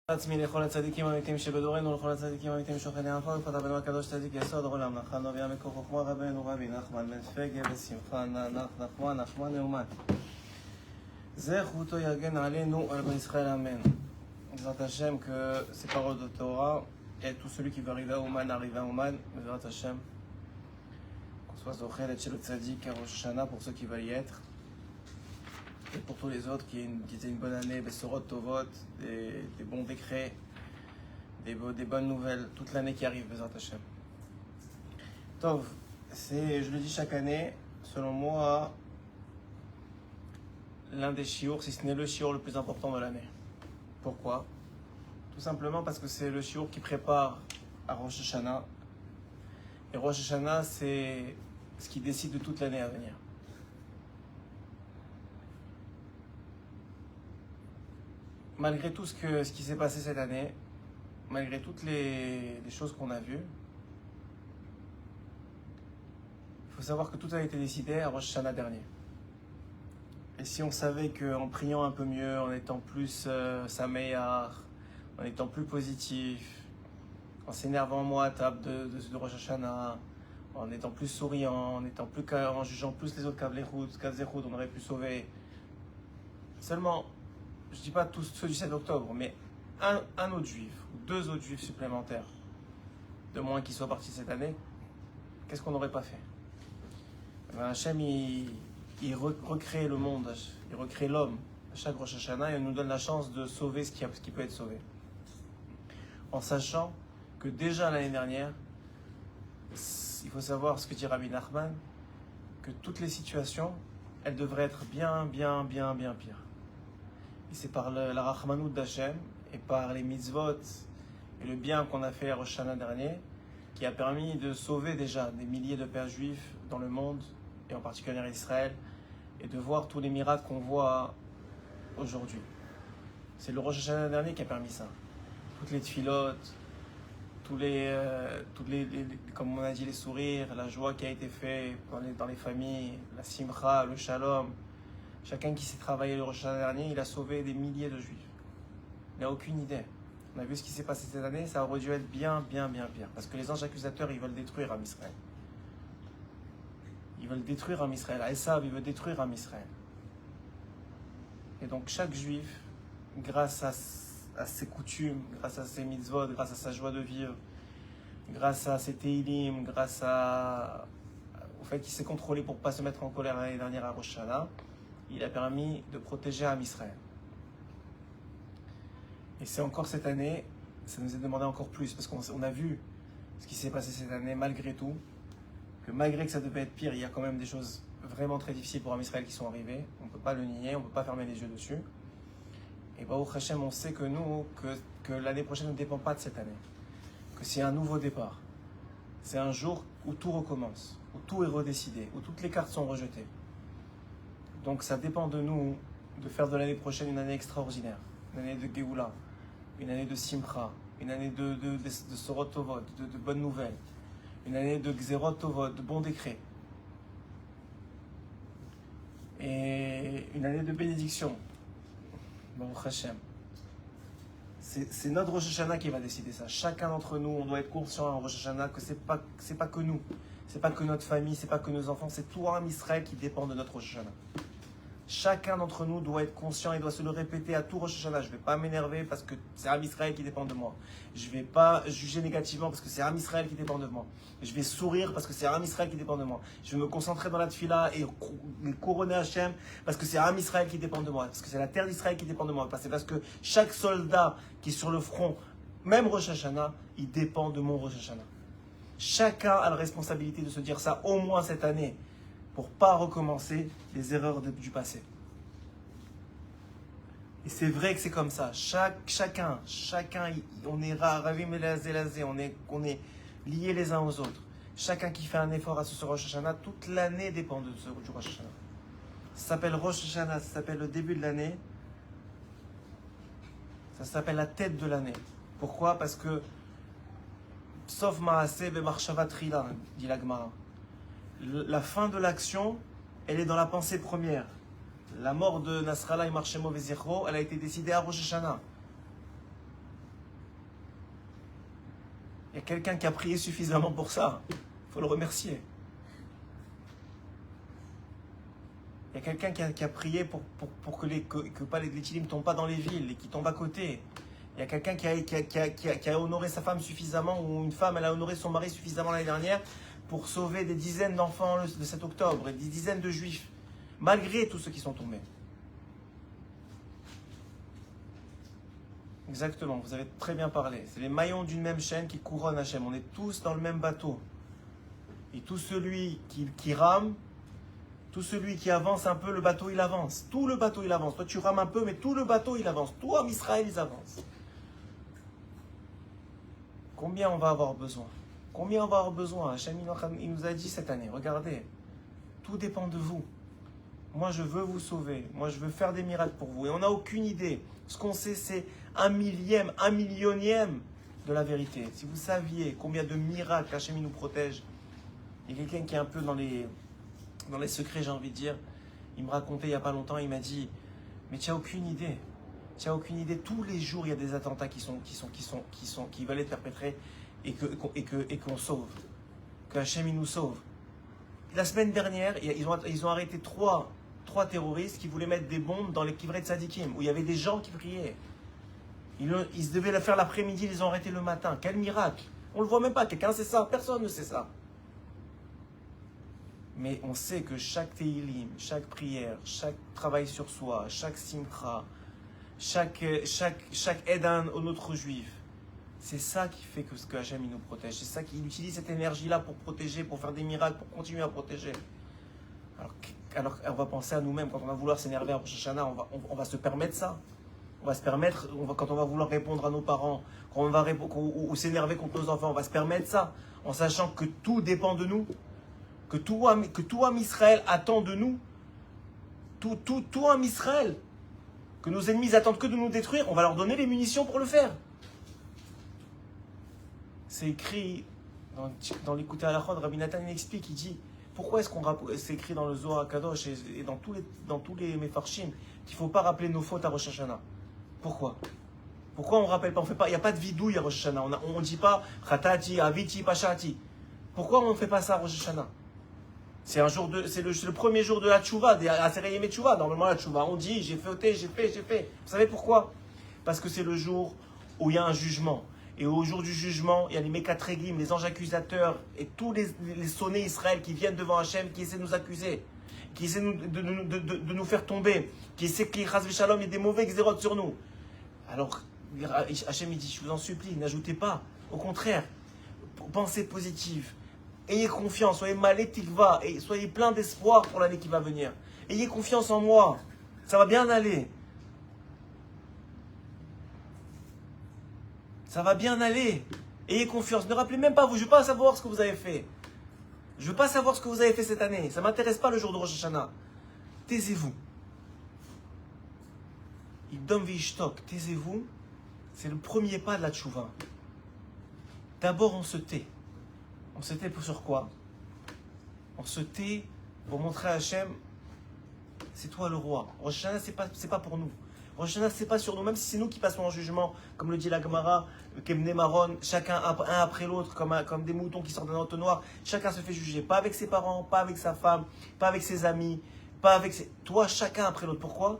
עצמי לכל הצדיקים האמיתיים שבדורנו ולכל הצדיקים האמיתיים שוכני עפר ופתח בנו הקדוש צדיק יסוד עולם נחלנו אביה מקור חוכמה רבנו רבי נחמן בן פגה ושמחה נחמן נאומן זכותו יגן עלינו על בן ישראל amen. Bezrat Hashem que ces paroles de Torah et tout celui qui va arriver à Ouman arrive à Ouman. Bezrat Hashem qu'on soit zochel et chez le tzadik à Rosh Hashanah pour ceux qui veulent y être. Et pour tous les autres qui aient une bonne année, Bessorot Tovot, des bons décrets, des bonnes nouvelles, toute l'année qui arrive, Bezrat Hashem. Tov, je le dis chaque année, selon moi, l'un des chiours, si ce n'est le chiour le plus important de l'année. Pourquoi? Tout simplement parce que c'est le chiour qui prépare à Rosh Hashanah. Et Rosh Hashanah, c'est ce qui décide de toute l'année à venir. Malgré tout ce qui s'est passé cette année, malgré toutes les choses qu'on a vues, il faut savoir que tout a été décidé à Rosh Hashanah dernier. Et si on savait qu'en priant un peu mieux, en étant plus sameach, en étant plus positif, en s'énervant moins à table de Rosh Hashanah, en étant plus souriant, en jugeant plus les autres Kavzechut, on aurait pu sauver. Seulement, je ne dis pas tous ceux du 7 octobre, mais un autre juif, ou deux autres juifs supplémentaires, de moins qui soient partis cette année, qu'est-ce qu'on n'aurait pas fait? Hachem, il recrée le monde, il recrée l'homme à chaque Rosh Hashanah et il nous donne la chance de sauver ce qui peut être sauvé. En sachant que déjà l'année dernière, il faut savoir ce que dit Rabbi Nachman, que toutes les situations, elles devraient être bien pires. Et c'est par la Rachmanout d'Hachem et par les mitzvot et le bien qu'on a fait à Rosh Hashanah dernier qui a permis de sauver déjà des milliers de pères juifs dans le monde et en particulier en Israël et de voir tous les miracles qu'on voit aujourd'hui. C'est le Rosh Hashanah dernier qui a permis ça. Toutes les tfilotes, tous les comme on a dit, les sourires, la joie qui a été faite dans les familles, la simcha, le shalom. Chacun qui s'est travaillé le Rosh Hashanah dernier, il a sauvé des milliers de juifs. Il n'a aucune idée. On a vu ce qui s'est passé cette année, ça aurait dû être bien pire. Parce que les anges accusateurs, ils veulent détruire Am Israël. Ils veulent détruire Am Israël. Esav, il veut détruire Am Israël. Et donc chaque juif, grâce à ses coutumes, grâce à ses mitzvot, grâce à sa joie de vivre, grâce à ses teilim, grâce au fait qu'il s'est contrôlé pour ne pas se mettre en colère l'année dernière à Rosh Hashanah, il a permis de protéger Am Israël. Et c'est encore cette année, ça nous est demandé encore plus, parce qu'on a vu ce qui s'est passé cette année, malgré tout, que malgré que ça devait être pire, il y a quand même des choses vraiment très difficiles pour Am Israël qui sont arrivées. On ne peut pas le nier, on ne peut pas fermer les yeux dessus. Et Baruch Hashem, on sait que l'année prochaine ne dépend pas de cette année, que c'est un nouveau départ. C'est un jour où tout recommence, où tout est redécidé, où toutes les cartes sont rejetées. Donc ça dépend de nous de faire de l'année prochaine une année extraordinaire, une année de Géoula, une année de Simcha, une année de Sorot Tovot, de bonnes nouvelles, une année de Gzerot Tovot, de bons décrets, et une année de bénédiction. Baruch Hashem. C'est notre Rosh Hashanah qui va décider ça. Chacun d'entre nous, on doit être conscient en Rosh Hashanah que c'est pas que nous, c'est pas que notre famille, c'est pas que nos enfants, c'est tout Am Israël qui dépend de notre Rosh Hashanah. Chacun d'entre nous doit être conscient et doit se le répéter à tout Rosh Hashanah. Je ne vais pas m'énerver parce que c'est Am Israël qui dépend de moi. Je ne vais pas juger négativement parce que c'est Am Israël qui dépend de moi. Je vais sourire parce que c'est Am Israël qui dépend de moi. Je vais me concentrer dans la tfila et couronner Hachem parce que c'est Am Israël qui dépend de moi. Parce que c'est la terre d'Israël qui dépend de moi. Parce que chaque soldat qui est sur le front, même Rosh Hashanah, il dépend de mon Rosh Hashanah. Chacun a la responsabilité de se dire ça au moins cette année, pour ne pas recommencer les erreurs du passé. Et c'est vrai que c'est comme ça. Chacun, on est ravim et lazé, on est liés les uns aux autres. Chacun qui fait un effort à ce Rosh Hashanah, toute l'année dépend du Rosh Hashanah. Ça s'appelle Rosh Hashanah, ça s'appelle le début de l'année. Ça s'appelle la tête de l'année. Pourquoi? Parce que sauf Maaseh be'marshava trila, dit la Gemara. La fin de l'action, elle est dans la pensée première. La mort de Nasrallah et Marshemo Vezichro, elle a été décidée à Rosh Hashanah. Il y a quelqu'un qui a prié suffisamment pour ça. Il faut le remercier. Il y a quelqu'un qui a prié pour que pas les Tilim ne tombent pas dans les villes et qui tombent à côté. Il y a quelqu'un qui a honoré sa femme suffisamment, ou une femme, elle a honoré son mari suffisamment l'année dernière pour sauver des dizaines d'enfants le 7 octobre et des dizaines de juifs, malgré tous ceux qui sont tombés. Exactement, vous avez très bien parlé. C'est les maillons d'une même chaîne qui couronnent Hachem. On est tous dans le même bateau. Et tout celui qui rame, tout celui qui avance un peu, le bateau il avance. Tout le bateau il avance. Toi tu rames un peu, mais tout le bateau il avance. Tout en Israël ils avancent. Combien on va avoir besoin? Combien on va avoir besoin? Hachem il nous a dit cette année, regardez, tout dépend de vous. Moi je veux vous sauver. Moi je veux faire des miracles pour vous. Et on n'a aucune idée. Ce qu'on sait c'est 1/1000e, 1/100000e de la vérité. Si vous saviez combien de miracles Hachem nous protège. Il y a quelqu'un qui est un peu dans les secrets, j'ai envie de dire. Il me racontait il n'y a pas longtemps, il m'a dit, mais tu n'as aucune idée. Tu n'as aucune idée. Tous les jours, il y a des attentats qui veulent être perpétrés et qu'on sauve. Que Hachem nous sauve. La semaine dernière, ils ont arrêté trois terroristes qui voulaient mettre des bombes dans les kivrets de Tzadikim, où il y avait des gens qui priaient. Ils devaient le faire l'après-midi, ils les ont arrêtés le matin. Quel miracle! On ne le voit même pas. Quelqu'un sait ça. Personne ne sait ça. Mais on sait que chaque teilim, chaque prière, chaque travail sur soi, chaque simcha, chaque aide à un autre juif, c'est ça qui fait que Hachem il nous protège. C'est ça qu'il utilise cette énergie-là pour protéger, pour faire des miracles, pour continuer à protéger. Alors on va penser à nous-mêmes, quand on va vouloir s'énerver à Rosh Hashanah, on va se permettre ça. On va se permettre, quand on va vouloir répondre à nos parents, quand on va ou s'énerver contre nos enfants, on va se permettre ça, en sachant que tout dépend de nous. Que tout Am Israël attend de nous, tout Am Israël, que nos ennemis attendent que de nous détruire, on va leur donner les munitions pour le faire. C'est écrit dans l'Écouté à la Chod, Rabbi Nathan explique, il dit, pourquoi est-ce c'est écrit dans le Zohar HaKadosh et dans tous les Mefarshim qu'il ne faut pas rappeler nos fautes à Rosh Hashanah? Pourquoi on ne rappelle pas, il n'y a pas de vidouille à Rosh Hashanah, on ne dit pas Khatati, Aviti, Pashati. Pourquoi on ne fait pas ça à Rosh Hashanah? C'est le premier jour de la tchouva, des Asereyim et tchouva. Normalement, la tchouva, on dit j'ai fauté, j'ai fait. Vous savez pourquoi? Parce que c'est le jour où il y a un jugement. Et au jour du jugement, il y a les Mekatregim, les anges accusateurs et tous les sonnés Israël qui viennent devant Hachem, qui essaient de nous accuser, qui essaient de nous faire tomber, qui essaient qu'il y ait des mauvais xérotes sur nous. Alors, Hachem il dit, je vous en supplie, n'ajoutez pas. Au contraire, pensez positive. Ayez confiance, soyez malé tikva, et soyez plein d'espoir pour l'année qui va venir. Ayez confiance en moi, ça va bien aller. Ça va bien aller. Ayez confiance, ne rappelez même pas vous, je ne veux pas savoir ce que vous avez fait. Je ne veux pas savoir ce que vous avez fait cette année, ça ne m'intéresse pas le jour de Rosh Hashanah. Taisez-vous. Idom vishtok, taisez-vous, c'est le premier pas de la tchouva. D'abord on se tait. On se tait sur quoi? On se tait pour montrer à Hachem, c'est toi le roi. Rosh Hashanah, c'est pas pour nous. Rosh Hashanah, c'est pas sur nous, même si c'est nous qui passons en jugement, comme le dit la Gemara, Kemne Maron, chacun un après l'autre, comme des moutons qui sortent d'un entonnoir, chacun se fait juger. Pas avec ses parents, pas avec sa femme, pas avec ses amis, pas avec ses... Toi, chacun après l'autre. Pourquoi?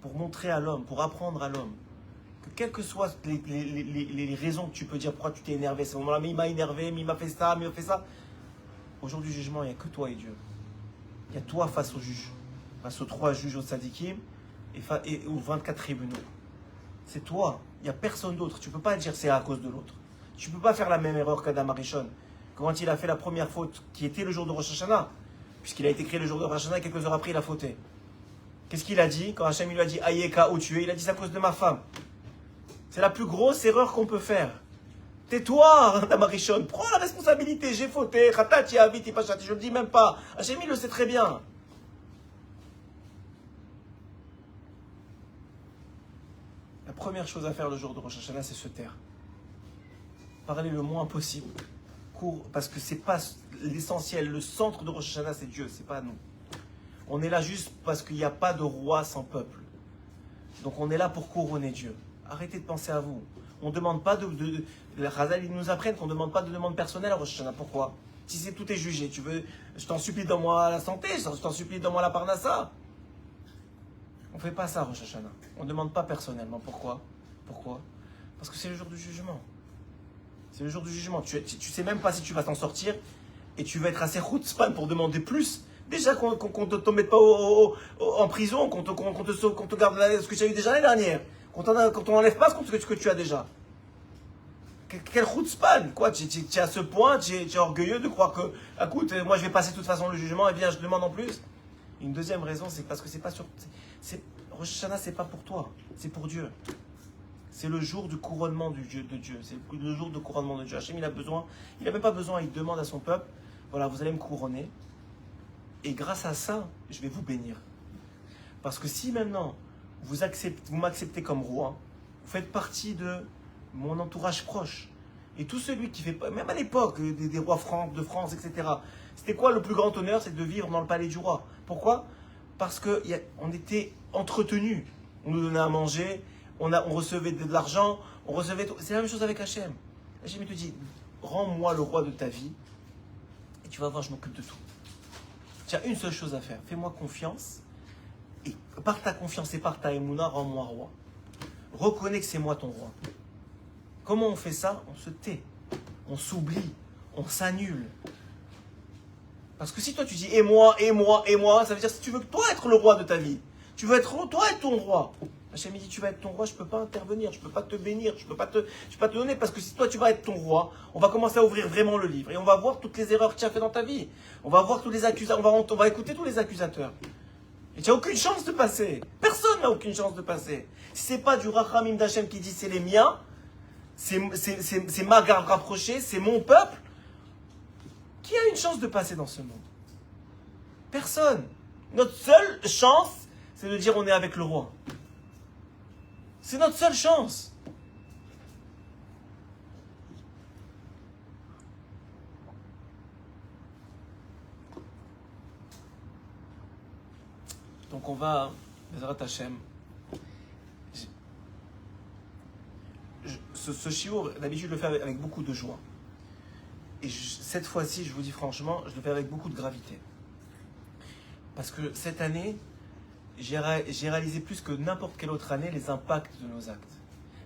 Pour montrer à l'homme, pour apprendre à l'homme. Quelles que soient les raisons que tu peux dire pourquoi tu t'es énervé, ce moment-là, mais il m'a énervé, mais il m'a fait ça, mais il m'a fait ça. Au jour du jugement, il n'y a que toi et Dieu. Il y a toi face aux juges, face aux 3 juges au Tzadikim et aux 24 tribunaux. C'est toi, il n'y a personne d'autre. Tu ne peux pas dire c'est à cause de l'autre. Tu ne peux pas faire la même erreur qu'Adam Arishon. Quand il a fait la première faute, qui était le jour de Rosh Hashanah, puisqu'il a été créé le jour de Rosh Hashanah, quelques heures après, il a fauté. Qu'est-ce qu'il a dit? Quand Hachem lui a dit Ayeka, où tu es, il a dit c'est à cause de ma femme. C'est la plus grosse erreur qu'on peut faire. Tais-toi, Adam Arishon, prends la responsabilité, j'ai fauté, Khatati, Aviti, Pashati, je ne le dis même pas. Hachem, il le sait très bien. La première chose à faire le jour de Rosh Hashanah, c'est se taire. Parler le moins possible. Parce que c'est pas l'essentiel, le centre de Rosh Hashanah, c'est Dieu, c'est pas nous. On est là juste parce qu'il n'y a pas de roi sans peuple. Donc on est là pour couronner Dieu. Arrêtez de penser à vous. On ne demande pas les Chazal, ils nous apprennent qu'on ne demande pas de demande personnelle à Rosh Hashanah. Pourquoi? Si c'est tout est jugé, tu veux, je t'en supplie, donne-moi la santé, je t'en supplie, donne-moi la parnassa. On ne fait pas ça à Rosh Hashanah. On ne demande pas personnellement. Pourquoi? Parce que c'est le jour du jugement. C'est le jour du jugement. Tu sais même pas si tu vas t'en sortir et tu vas être assez chutzpan pour demander plus. Déjà qu'on ne te mette pas en prison, qu'on te garde ce que tu as eu déjà l'année dernière. Qu'on t'enlève pas ce que tu as déjà. Quel chutzpan, quoi. Tu es à ce point, tu es orgueilleux de croire que, écoute, moi je vais passer de toute façon le jugement et bien je demande en plus. Une deuxième raison, c'est parce que c'est pas sur... Rosh Hashanah, c'est pas pour toi, c'est pour Dieu. C'est le jour du couronnement de Dieu. C'est le jour du couronnement de Dieu. Hachem, il a besoin, il n'a même pas besoin, il demande à son peuple, voilà, vous allez me couronner. Et grâce à ça, je vais vous bénir. Parce que si maintenant, vous m'acceptez comme roi, vous faites partie de mon entourage proche. Et tout celui qui fait, même à l'époque, des rois de France, etc., c'était quoi le plus grand honneur? C'est de vivre dans le palais du roi. Pourquoi? Parce qu'on était entretenus. On nous donnait à manger, on recevait de l'argent, on recevait tout. C'est la même chose avec Hachem. Hachem, il te dit, rends-moi le roi de ta vie, et tu vas voir, je m'occupe de tout. Tu as une seule chose à faire, fais-moi confiance, et par ta confiance et par ta émouna, rends-moi roi. Reconnais que c'est moi ton roi. Comment on fait ça? On se tait, on s'oublie, on s'annule. Parce que si toi tu dis et moi, ça veut dire si tu veux que toi être le roi de ta vie, tu veux être toi être ton roi. Hachem dit tu vas être ton roi, je ne peux pas intervenir, je ne peux pas te bénir, je ne peux pas te donner, parce que si toi tu vas être ton roi, on va commencer à ouvrir vraiment le livre et on va voir toutes les erreurs que tu as fait dans ta vie. On va voir tous les accusateurs, on va écouter tous les accusateurs. Et tu n'as aucune chance de passer. Personne n'a aucune chance de passer. Si ce n'est pas du Rachamim d'Hachem qui dit c'est les miens, c'est ma garde rapprochée, c'est mon peuple, qui a une chance de passer dans ce monde? Personne. Notre seule chance, c'est de dire on est avec le roi. C'est notre seule chance. Donc on va, Bezrat Hashem, ce shiur, d'habitude je le fais avec beaucoup de joie. Et cette fois-ci, je vous dis franchement, je le fais avec beaucoup de gravité. Parce que cette année, j'ai réalisé plus que n'importe quelle autre année les impacts de nos actes.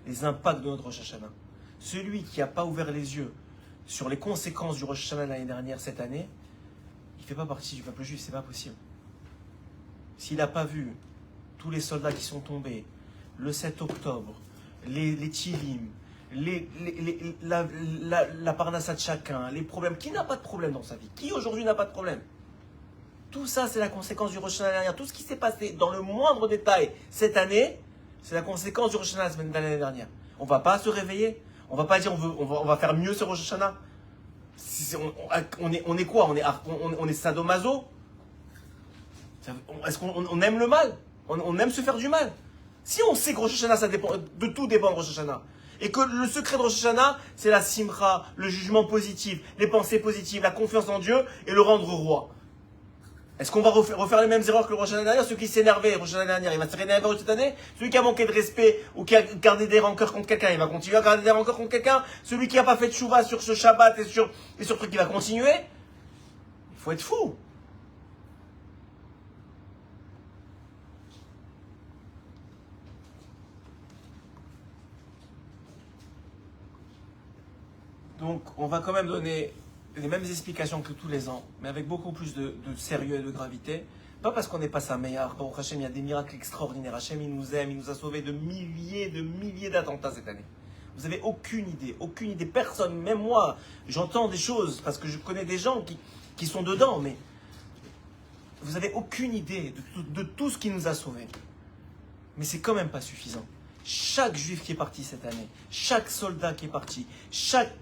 Les impacts de notre Rosh Hashanah. Celui qui n'a pas ouvert les yeux sur les conséquences du Rosh Hashanah l'année dernière, cette année, il ne fait pas partie du peuple juif, c'est pas possible. S'il n'a pas vu tous les soldats qui sont tombés, le 7 octobre, les Tilim, la parnassa de chacun, les problèmes. Qui n'a pas de problème dans sa vie? Qui aujourd'hui n'a pas de problème? Tout ça, c'est la conséquence du Rosh Hashanah dernière. Tout ce qui s'est passé dans le moindre détail cette année, c'est la conséquence du Rosh Hashanah de l'année dernière. On ne va pas se réveiller. On ne va pas dire on va faire mieux ce Rosh Hashanah. On est quoi? On est sadomaso? Est-ce qu'on aime le mal? On aime se faire du mal? Si on sait que Rosh Hashanah, ça dépend, de tout dépend de Rosh Hashanah. Et que le secret de Rosh Hashanah, c'est la simcha, le jugement positif, les pensées positives, la confiance en Dieu et le rendre roi. Est-ce qu'on va refaire les mêmes erreurs que le Rosh Hashanah dernier? Celui qui s'énervait Rosh Hashanah dernière, il va se réénerver cette année. Celui qui a manqué de respect ou qui a gardé des rancœurs contre quelqu'un, il va continuer à garder des rancœurs contre quelqu'un. Celui qui n'a pas fait de chouva sur ce Shabbat et sur truc, il va continuer. Il faut être fou. Donc, on va quand même donner les mêmes explications que tous les ans, mais avec beaucoup plus de sérieux et de gravité. Pas parce qu'on n'est pas sa meilleure. Baruch Hashem, il y a des miracles extraordinaires. Hashem, il nous aime, il nous a sauvés de milliers d'attentats cette année. Vous n'avez aucune idée, personne, même moi, j'entends des choses, parce que je connais des gens qui sont dedans, mais vous n'avez aucune idée de tout ce qui nous a sauvés. Mais c'est quand même pas suffisant. Chaque juif qui est parti cette année, chaque soldat qui est parti, chaque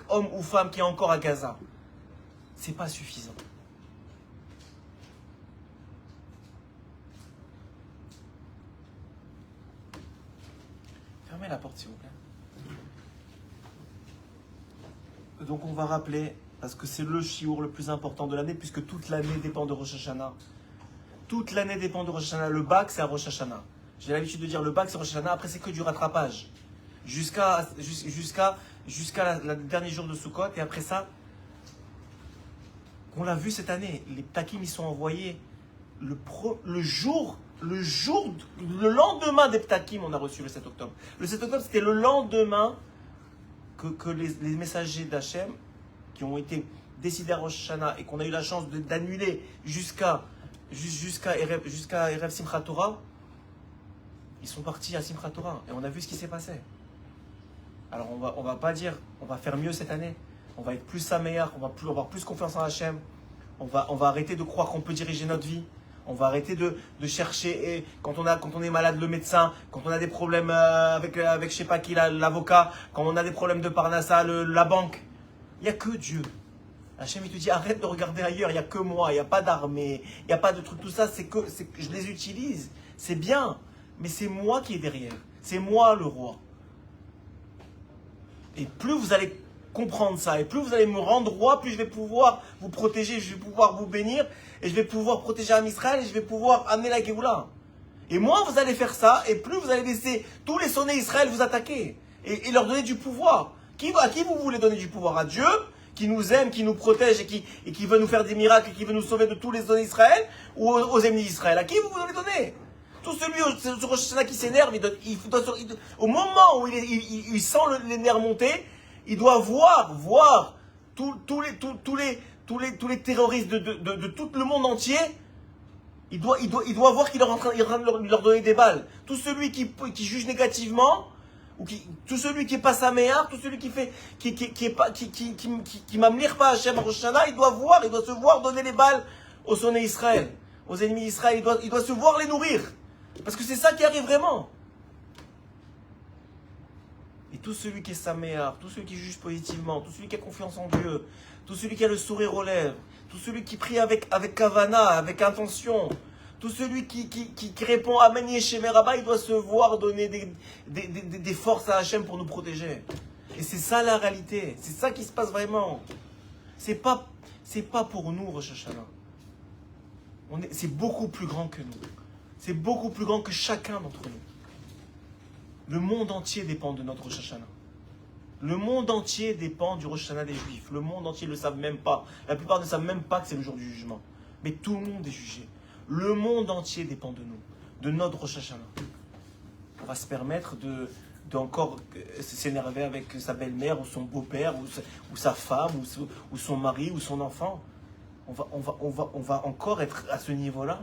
homme ou femme qui est encore à Gaza, c'est pas suffisant. Fermez la porte s'il vous plaît. Donc on va rappeler, parce que c'est le shiur le plus important de l'année, puisque toute l'année dépend de Rosh Hashanah. Toute l'année dépend de Rosh Hashanah. Le bac, c'est à Rosh Hashanah. J'ai l'habitude de dire le bac, c'est Rosh Hashanah. Après, c'est que du rattrapage. jusqu'à le dernier jour de Sukkot. Et après ça, on l'a vu cette année, les ptakim ils sont envoyés le lendemain des ptakim, on a reçu le 7 octobre. Le 7 octobre, c'était le lendemain que les messagers d'Hachem, qui ont été décidés à Rosh Hashanah et qu'on a eu la chance d'annuler jusqu'à Erev Simchat Torah, ils sont partis à Simchat Torah et on a vu ce qui s'est passé. Alors on va pas dire, on va faire mieux cette année, on va être plus saméach, on va avoir plus confiance en Hachem, on va arrêter de croire qu'on peut diriger notre vie, on va arrêter de chercher, et quand on est malade le médecin, quand on a des problèmes avec je sais pas qui, l'avocat, quand on a des problèmes de Parnassa, la banque, il n'y a que Dieu. Hachem il te dit arrête de regarder ailleurs, il n'y a que moi, il n'y a pas d'armée, il n'y a pas de truc, tout ça c'est que je les utilise, c'est bien, mais c'est moi qui est derrière, c'est moi le roi. Et plus vous allez comprendre ça, et plus vous allez me rendre roi, plus je vais pouvoir vous protéger, je vais pouvoir vous bénir, et je vais pouvoir protéger Am Israël, et je vais pouvoir amener la Géoula. Et moins vous allez faire ça, et plus vous allez laisser tous les sonnés Israël vous attaquer, et leur donner du pouvoir. À qui vous voulez donner du pouvoir? À Dieu, qui nous aime, qui nous protège, et qui veut nous faire des miracles, et qui veut nous sauver de tous les sonnés Israël, ou aux ennemis d'Israël? À qui vous voulez donner? Tout celui sur Rosh Hashanah qui s'énerve, au moment où il sent les nerfs monter, il doit voir tous les terroristes de tout le monde entier. Il doit voir qu'il est en train de leur donner des balles. Tout celui qui juge négativement, tout celui qui est pas saméar, tout celui qui m'amlire pas Hachem à Rosh Hashanah, il doit se voir donner les balles aux sonnés Israël, aux ennemis d'Israël. Il doit se voir les nourrir. Parce que c'est ça qui arrive vraiment. Et tout celui qui est saméar, tout celui qui juge positivement, tout celui qui a confiance en Dieu, tout celui qui a le sourire aux lèvres, tout celui qui prie avec kavana, avec intention, tout celui qui répond Amen Yeshemé Rabba, il doit se voir donner des forces à Hachem pour nous protéger. Et c'est ça la réalité, c'est ça qui se passe vraiment. C'est pas pour nous Rosh Hashanah. C'est beaucoup plus grand que nous. C'est beaucoup plus grand que chacun d'entre nous. Le monde entier dépend de notre Rosh Hashanah. Le monde entier dépend du Rosh Hashanah des Juifs. Le monde entier ne le savent même pas. La plupart ne savent même pas que c'est le jour du jugement. Mais tout le monde est jugé. Le monde entier dépend de nous, de notre Rosh Hashanah. On va se permettre d'encore s'énerver avec sa belle-mère ou son beau-père ou sa femme ou son mari ou son enfant. On va encore être à ce niveau-là.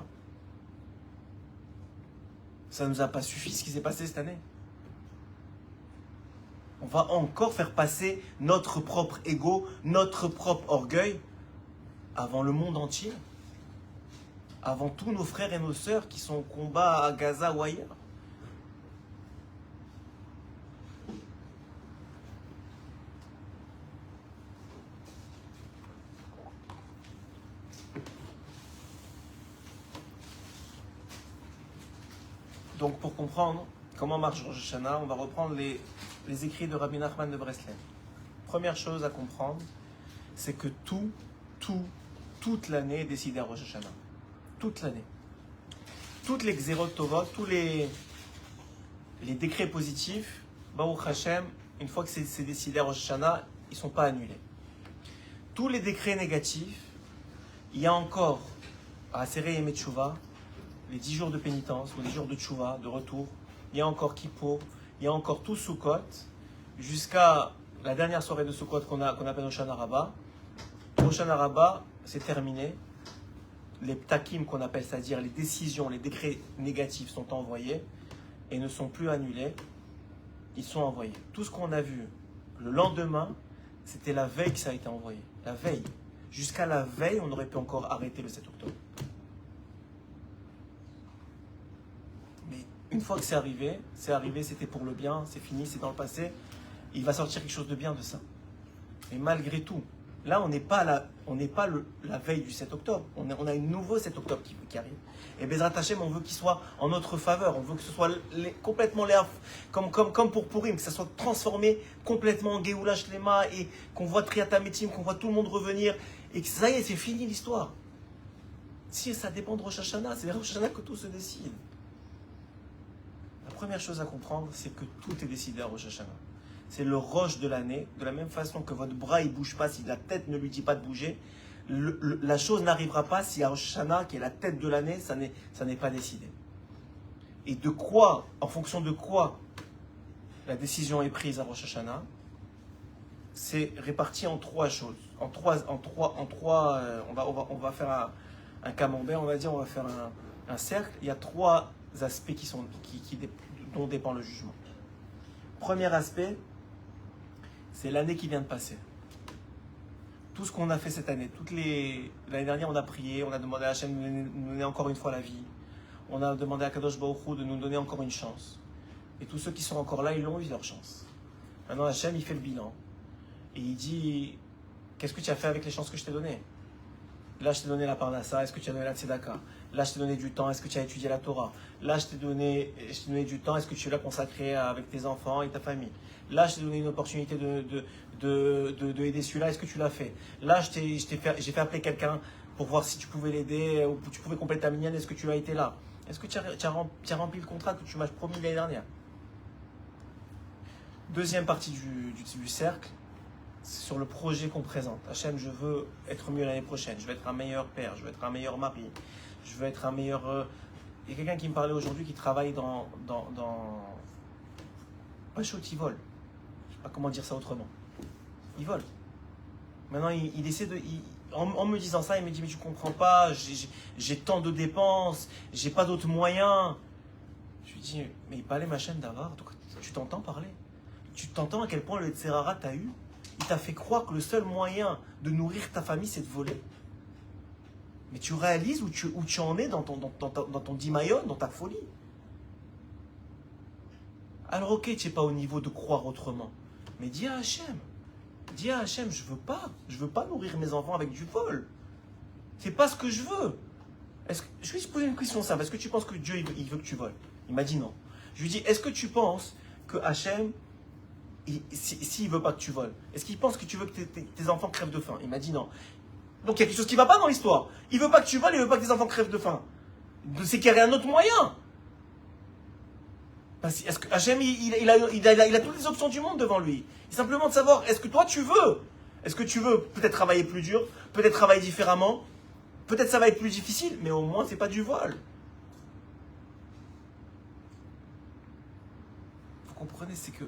Ça ne nous a pas suffi ce qui s'est passé cette année. On va encore faire passer notre propre ego, notre propre orgueil avant le monde entier. Avant tous nos frères et nos sœurs qui sont au combat à Gaza ou ailleurs. Donc pour comprendre comment marche Rosh Hashanah, on va reprendre les écrits de Rabbi Nachman de Breslev. Première chose à comprendre, c'est que toute l'année est décidée à Rosh Hashanah. Toute l'année. Toutes les Xerot Tovot, tous les décrets positifs, Baruch Hashem, une fois que c'est décidé à Rosh Hashanah, ils ne sont pas annulés. Tous les décrets négatifs, il y a encore à Aseret Yemei Teshuvah, les 10 jours de pénitence, ou les jours de Teshuvah, de retour, il y a encore Kippour, il y a encore tout Sukkot, jusqu'à la dernière soirée de Sukkot qu'on appelle Hoshana Rabbah. Hoshana Rabbah, c'est terminé. Les ptakim qu'on appelle, c'est-à-dire les décisions, les décrets négatifs sont envoyés et ne sont plus annulés. Ils sont envoyés. Tout ce qu'on a vu le lendemain, c'était la veille que ça a été envoyé. La veille. Jusqu'à la veille, on aurait pu encore arrêter le 7 octobre. Mais une fois que c'est arrivé, c'était pour le bien, c'est fini, c'est dans le passé. Il va sortir quelque chose de bien de ça. Mais malgré tout, là, on n'est pas la veille du 7 octobre. On a un nouveau 7 octobre qui arrive. Et Bezrat Hashem, on veut qu'il soit en notre faveur. On veut que ce soit complètement comme pour Purim, que ça soit transformé complètement en Géoula Shlema et qu'on voit Triat Hametim, qu'on voit tout le monde revenir. Et que ça y est, c'est fini l'histoire. Si ça dépend de Rosh Hashanah, c'est vers Rosh Hashanah que tout se décide. première chose à comprendre, c'est que tout est décidé à Rosh Hashanah. C'est le roche de l'année. De la même façon que votre bras il ne bouge pas si la tête ne lui dit pas de bouger, la chose n'arrivera pas si à Rosh Hashanah, qui est la tête de l'année, ça n'est pas décidé. Et de quoi, en fonction de quoi la décision est prise à Rosh Hashanah, c'est réparti en trois choses. On va faire un camembert, on va dire, on va faire un cercle. Il y a trois aspects dont dépend le jugement. Premier aspect, c'est l'année qui vient de passer. Tout ce qu'on a fait cette année, l'année dernière on a prié, on a demandé à Hachem de nous donner encore une fois la vie. On a demandé à Kadosh Baruch Hu de nous donner encore une chance. Et tous ceux qui sont encore là, ils l'ont eu leur chance. Maintenant Hachem, il fait le bilan. Et il dit, qu'est-ce que tu as fait avec les chances que je t'ai données? Là, je t'ai donné la parnassa, est-ce que tu as donné la tzedaka? Là, je t'ai donné du temps, est-ce que tu as étudié la Torah? Là, je t'ai donné du temps, est-ce que tu l'as consacré avec tes enfants et ta famille? Là, je t'ai donné une opportunité de aider celui-là, est-ce que tu l'as fait? Là, j'ai fait appeler quelqu'un pour voir si tu pouvais l'aider ou tu pouvais compléter ta mignonne, est-ce que tu as été là? Est-ce que tu as rempli le contrat que tu m'as promis l'année dernière? Deuxième partie du cercle, c'est sur le projet qu'on présente. Hachem, je veux être mieux l'année prochaine, je veux être un meilleur père, je veux être un meilleur mari, je veux être un meilleur... Il y a quelqu'un qui me parlait aujourd'hui qui travaille dans Pachot, il vole. Je ne sais pas comment dire ça autrement. Il vole. Maintenant, il essaie de... En me disant ça, il me dit, mais tu comprends pas, j'ai tant de dépenses, j'ai pas d'autres moyens. Je lui dis, mais il parlait ma chaîne d'avare, tu t'entends parler? Tu t'entends à quel point le Tserara t'a eu? Il t'a fait croire que le seul moyen de nourrir ta famille, c'est de voler. Mais tu réalises où tu en es dans ton dimayon, dans ta folie. Alors ok, tu n'es pas au niveau de croire autrement. Mais dis à Hachem, je veux pas nourrir mes enfants avec du vol. C'est pas ce que je veux. Je lui ai posé une question simple. Est-ce que tu penses que Dieu il veut que tu voles? Il m'a dit non. Je lui ai dit, est-ce que tu penses que Hachem, s'il ne veut pas que tu voles, est-ce qu'il pense que tu veux que tes enfants crèvent de faim? Il m'a dit non. Donc il y a quelque chose qui ne va pas dans l'histoire. Il ne veut pas que tu voles, il ne veut pas que tes enfants crèvent de faim. C'est qu'il y a un autre moyen. Est-ce que Hachem, il a toutes les options du monde devant lui. Il simplement de savoir, est-ce que toi tu veux? Est-ce que tu veux peut-être travailler plus dur, peut-être travailler différemment, peut-être ça va être plus difficile, mais au moins c'est pas du vol. Vous comprenez, c'est que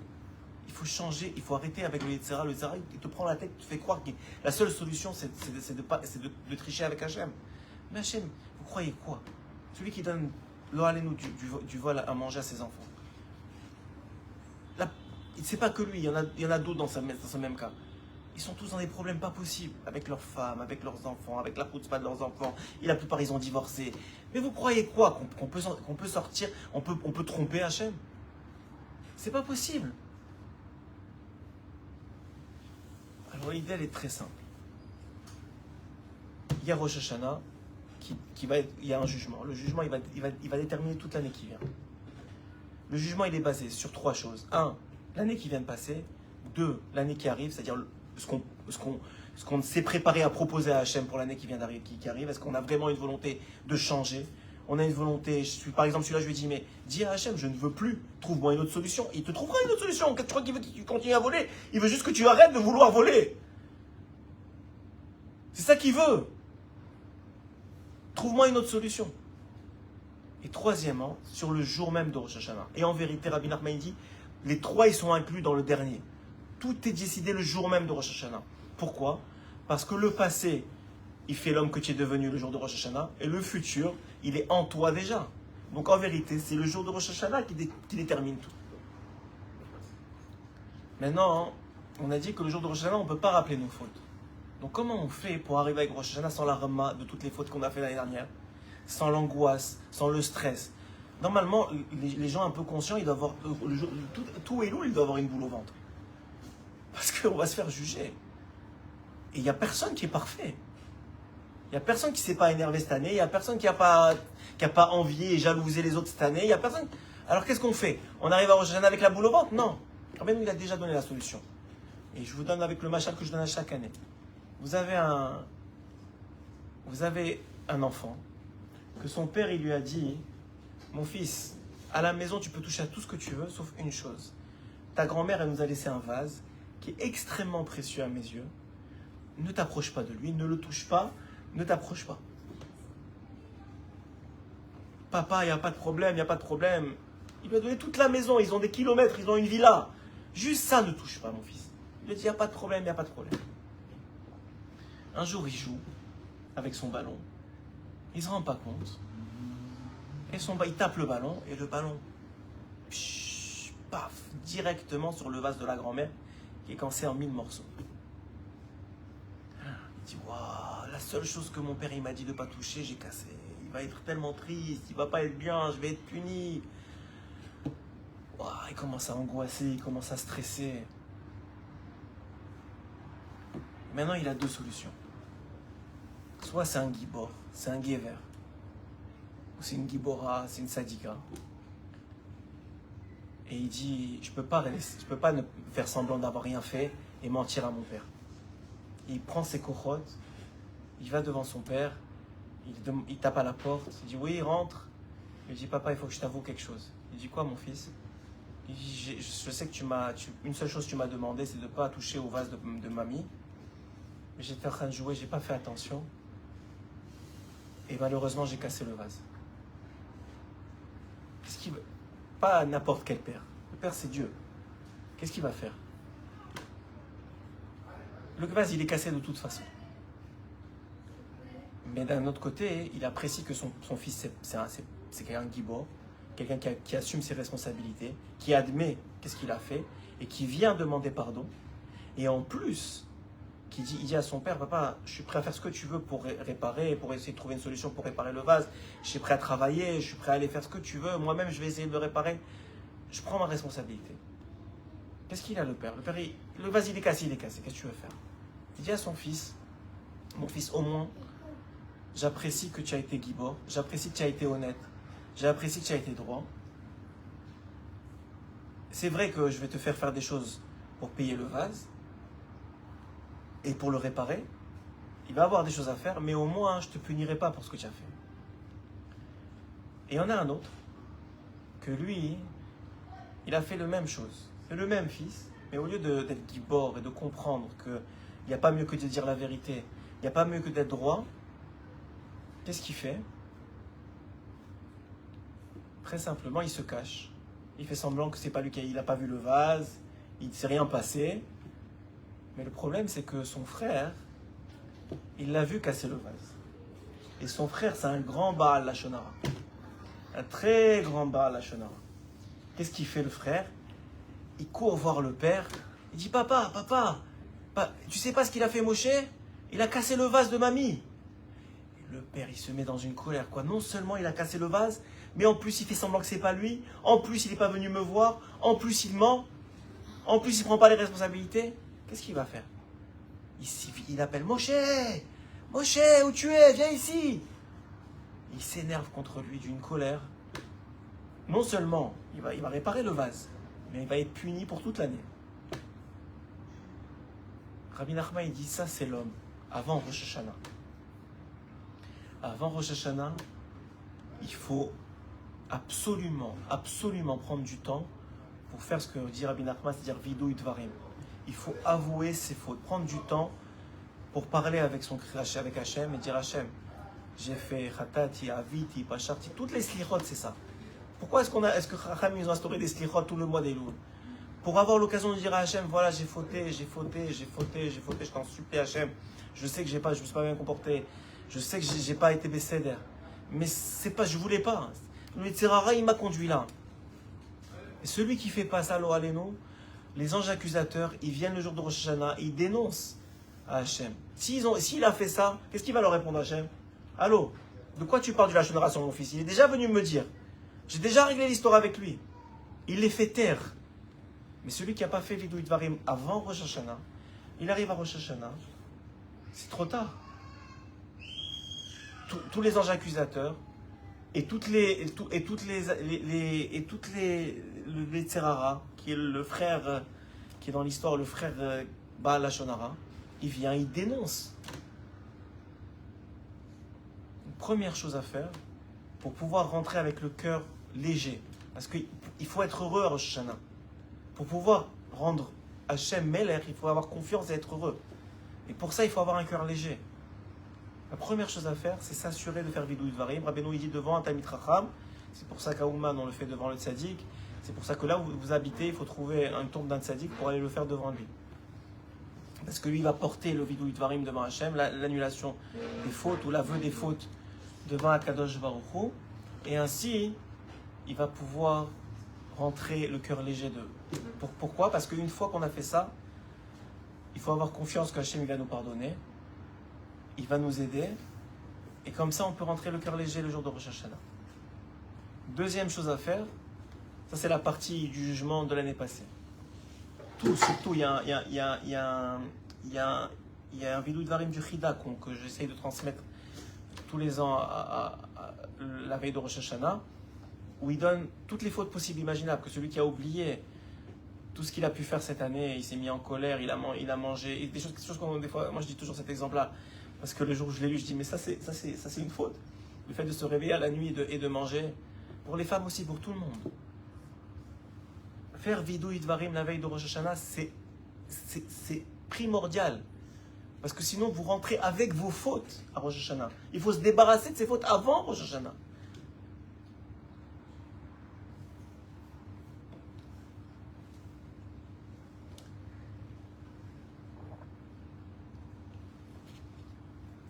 il faut changer, il faut arrêter avec le Yetzera. Le Yetzera, il te prend la tête, il te fait croire que la seule solution, c'est de tricher avec Hachem. Mais Hachem, vous croyez quoi? Celui qui donne du vol à manger à ses enfants. Là, c'est pas que lui, il y en a d'autres dans ce même cas. Ils sont tous dans des problèmes pas possibles, avec leurs femmes, avec leurs enfants, avec la chutzpah de leurs enfants. Et la plupart, ils ont divorcé. Mais vous croyez quoi? Qu'on peut sortir, on peut tromper Hachem? C'est pas possible. Alors l'idée elle est très simple. Il y a Rosh Hashanah, il y a un jugement. Le jugement il va déterminer toute l'année qui vient. Le jugement il est basé sur trois choses. 1, l'année qui vient de passer. 2, l'année qui arrive, c'est-à-dire ce qu'on s'est préparé à proposer à Hachem pour l'année qui vient d'arriver, qui arrive. Est-ce qu'on a vraiment une volonté de changer? On a une volonté, par exemple celui-là je lui dis, mais dis à Hachem, je ne veux plus, trouve-moi une autre solution. Il te trouvera une autre solution. Tu crois qu'il veut que tu continues à voler? Il veut juste que tu arrêtes de vouloir voler. C'est ça qu'il veut. Trouve-moi une autre solution. Et troisièmement, sur le jour même de Rosh Hashanah. Et en vérité, Rabbi Nachman dit, les trois ils sont inclus dans le dernier. Tout est décidé le jour même de Rosh Hashanah. Pourquoi? Parce que le passé, il fait l'homme que tu es devenu le jour de Rosh Hashanah, et le futur, il est en toi déjà. Donc en vérité, c'est le jour de Rosh Hashanah qui détermine tout. Maintenant, on a dit que le jour de Rosh Hashanah, on ne peut pas rappeler nos fautes. Donc comment on fait pour arriver avec Rosh Hashanah sans la rama de toutes les fautes qu'on a fait l'année dernière, sans l'angoisse, sans le stress? Normalement, les gens un peu conscients, ils doivent avoir, tout Elul, ils doivent avoir une boule au ventre. Parce qu'on va se faire juger. Et il n'y a personne qui est parfait. Il n'y a personne qui ne s'est pas énervé cette année. Il n'y a personne qui n'a pas envié et jalousé les autres cette année. Il n'y a personne. Alors qu'est-ce qu'on fait? On arrive à Rosh Hashanah avec la boule au ventre? Non. Quand même, il a déjà donné la solution. Et je vous donne avec le machal que je donne à chaque année. Vous avez un enfant que son père il lui a dit, mon fils, À la maison, tu peux toucher à tout ce que tu veux, sauf une chose. Ta grand-mère, elle nous a laissé un vase qui est extrêmement précieux à mes yeux. Ne t'approche pas de lui, ne le touche pas, ne t'approche pas. Papa, il n'y a pas de problème, il n'y a pas de problème. Il lui a donné toute la maison, ils ont des kilomètres, ils ont une villa. Juste ça ne touche pas, mon fils. Il lui a dit, il n'y a pas de problème, il n'y a pas de problème. Un jour, il joue avec son ballon. Il ne se rend pas compte. Et il tape le ballon, et le ballon, paf, directement sur le vase de la grand-mère, qui est cassé en 1000 morceaux. Il dit, waouh, la seule chose que mon père il m'a dit de ne pas toucher, j'ai cassé. Il va être tellement triste, il va pas être bien, je vais être puni. Waouh, il commence à angoisser, il commence à stresser. Maintenant, il a deux solutions. Soit c'est un gibor, c'est un guéver. Ou c'est une gibora, c'est une sadika. Et il dit, je peux pas ne faire semblant d'avoir rien fait et mentir à mon père. Il prend ses cochotes, il va devant son père, il tape à la porte, il dit oui, il rentre. Il dit papa, il faut que je t'avoue quelque chose. Il dit quoi mon fils? Il dit je sais que une seule chose que tu m'as demandé, c'est de ne pas toucher au vase de mamie. Mais j'étais en train de jouer, j'ai pas fait attention. Et malheureusement, j'ai cassé le vase. Pas n'importe quel père. Le père, c'est Dieu. Qu'est-ce qu'il va faire? Le vase, il est cassé de toute façon. Mais d'un autre côté, il apprécie que son fils, c'est quelqu'un de gibor, quelqu'un qui assume ses responsabilités, qui admet qu'est-ce qu'il a fait, et qui vient demander pardon. Et en plus, il dit à son père, papa, je suis prêt à faire ce que tu veux pour réparer, pour essayer de trouver une solution pour réparer le vase. Je suis prêt à travailler, je suis prêt à aller faire ce que tu veux. Moi-même, je vais essayer de le réparer. Je prends ma responsabilité. Qu'est-ce qu'il a le père? Le vase, il est cassé, Qu'est-ce que tu veux faire? Il dit à son fils, mon fils, au moins, j'apprécie que tu as été gibor, j'apprécie que tu as été honnête, j'apprécie que tu as été droit. C'est vrai que je vais te faire des choses pour payer le vase et pour le réparer. Il va avoir des choses à faire, mais au moins, je ne te punirai pas pour ce que tu as fait. Et il y en a un autre, que lui, il a fait la même chose. C'est le même fils, mais au lieu d'être gibor et de comprendre qu'il n'y a pas mieux que de dire la vérité, il n'y a pas mieux que d'être droit, qu'est-ce qu'il fait? Très simplement, il se cache. Il fait semblant que c'est pas lui il n'a pas vu le vase, il ne s'est rien passé. Mais le problème, c'est que son frère, il l'a vu casser le vase. Et son frère, c'est un grand Baal Lachonara. Un très grand Baal Lachonara. Qu'est-ce qu'il fait le frère? Il court voir le père. Il dit, papa, tu sais pas ce qu'il a fait Moshe? Il a cassé le vase de mamie. Le père, il se met dans une colère, quoi. Non seulement il a cassé le vase, mais en plus il fait semblant que c'est pas lui. En plus il n'est pas venu me voir. En plus il ment. En plus il prend pas les responsabilités. Qu'est-ce qu'il va faire? Il appelle Moshe. Moshe, où tu es? Viens ici. Il s'énerve contre lui d'une colère. Non seulement il va réparer le vase, mais il va être puni pour toute l'année. Rabbi Nachman, il dit ça, c'est l'homme avant Rosh Hashanah. Avant Rosh Hashanah, il faut absolument prendre du temps pour faire ce que dit Rabbi Nachman, c'est-à-dire vidou idvarim. Il faut avouer ses fautes, prendre du temps pour parler avec Hachem et dire Hachem, j'ai fait khatati, aviti, pacharti, toutes les slichot, c'est ça. Pourquoi est-ce que Chacham ils ont instauré des slichot tout le mois des loups? Pour avoir l'occasion de dire à Hachem, voilà, j'ai fauté, je t'en supplie Hachem. Je sais que je me suis pas bien comporté. Je sais que j'ai pas été bécéder. Mais c'est pas, je voulais pas. Le Tzerara, il m'a conduit là. Et celui qui fait pas ça, lo aleno, les anges accusateurs, ils viennent le jour de Rosh Hashanah, ils dénoncent à Hachem. S'il a fait ça, qu'est-ce qu'il va leur répondre à Hachem? Allô, de quoi tu parles du Lachon Hara sur mon fils? Il est déjà venu me dire. J'ai déjà réglé l'histoire avec lui. Il les fait taire. Mais celui qui n'a pas fait Vidou Idvarim avant Rosh Hashanah, il arrive à Rosh Hashanah, c'est trop tard. Tous les anges accusateurs et le Tzerara, qui est le frère, qui est dans l'histoire, le frère Baal Lachonara, il vient, il dénonce. Une première chose à faire, pour pouvoir rentrer avec le cœur léger Parce qu'il faut être heureux à Rosh Hashanah. Pour pouvoir rendre Hachem Melech, il faut avoir confiance et être heureux. Et pour ça, il faut avoir un cœur léger. La première chose à faire, c'est s'assurer de faire Vidou Dvarim. Rabbeinu, il dit devant un Talmid Chacham. C'est pour ça qu'à Ouman, on le fait devant le Tzadik. C'est pour ça que là où vous habitez, il faut trouver une tombe d'un Tzadik pour aller le faire devant lui. Parce que lui, il va porter le Vidou Dvarim devant Hachem, l'annulation des fautes ou l'aveu des fautes devant Akadosh Baruch Hu. Et ainsi, il va pouvoir rentrer le cœur léger d'eux. Pourquoi? Parce qu'une fois qu'on a fait ça, il faut avoir confiance qu'Hachem va nous pardonner, il va nous aider, et comme ça on peut rentrer le cœur léger le jour de Rosh Hashanah. Deuxième chose à faire, ça c'est la partie du jugement de l'année passée. Surtout, il y a un vidou Dvarim du Chida que j'essaye de transmettre tous les ans à la veille de Rosh Hashanah, où il donne toutes les fautes possibles, imaginables, que celui qui a oublié tout ce qu'il a pu faire cette année, il s'est mis en colère, il a mangé, et des choses qu'on, des fois, moi je dis toujours cet exemple-là, parce que le jour où je l'ai lu, je dis mais ça c'est une faute. Le fait de se réveiller à la nuit et de manger, pour les femmes aussi, pour tout le monde. Faire vidou Dvarim la veille de Rosh Hashanah, c'est primordial. Parce que sinon vous rentrez avec vos fautes à Rosh Hashanah. Il faut se débarrasser de ces fautes avant Rosh Hashanah.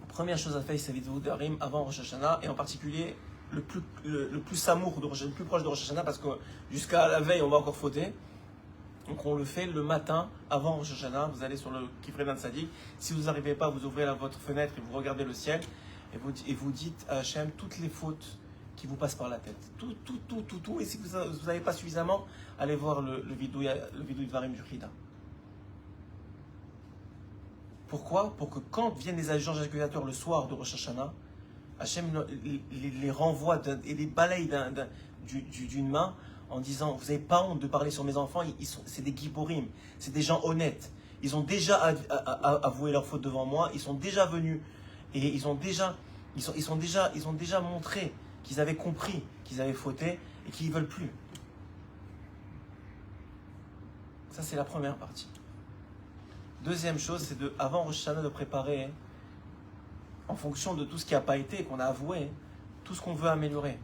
Première chose à faire, c'est vidou Dvarim avant Rosh Hashanah, et en particulier le plus samour, le plus proche de Rosh Hashanah, parce que jusqu'à la veille, on va encore fauter. Donc on le fait le matin avant Rosh Hashanah. Vous allez sur le Kifrei d'un Tzadik. Si vous n'arrivez pas, vous ouvrez votre fenêtre et vous regardez le ciel et vous dites à Hachem toutes les fautes qui vous passent par la tête. Tout. Et si vous n'avez pas suffisamment, allez voir le vidou Dvarim du Chida. Pourquoi? Pour que quand viennent les agents accusateurs le soir de Rosh Hashanah, Hachem les renvoie et les balaye d'une main en disant « Vous n'avez pas honte de parler sur mes enfants, c'est des giborim, c'est des gens honnêtes. Ils ont déjà avoué leurs fautes devant moi, ils sont déjà venus et ils ont déjà montré qu'ils avaient compris qu'ils avaient fauté et qu'ils ne veulent plus. » Ça, c'est la première partie. Deuxième chose, c'est avant Rosh Hashanah de préparer, en fonction de tout ce qui n'a pas été, qu'on a avoué, tout ce qu'on veut améliorer.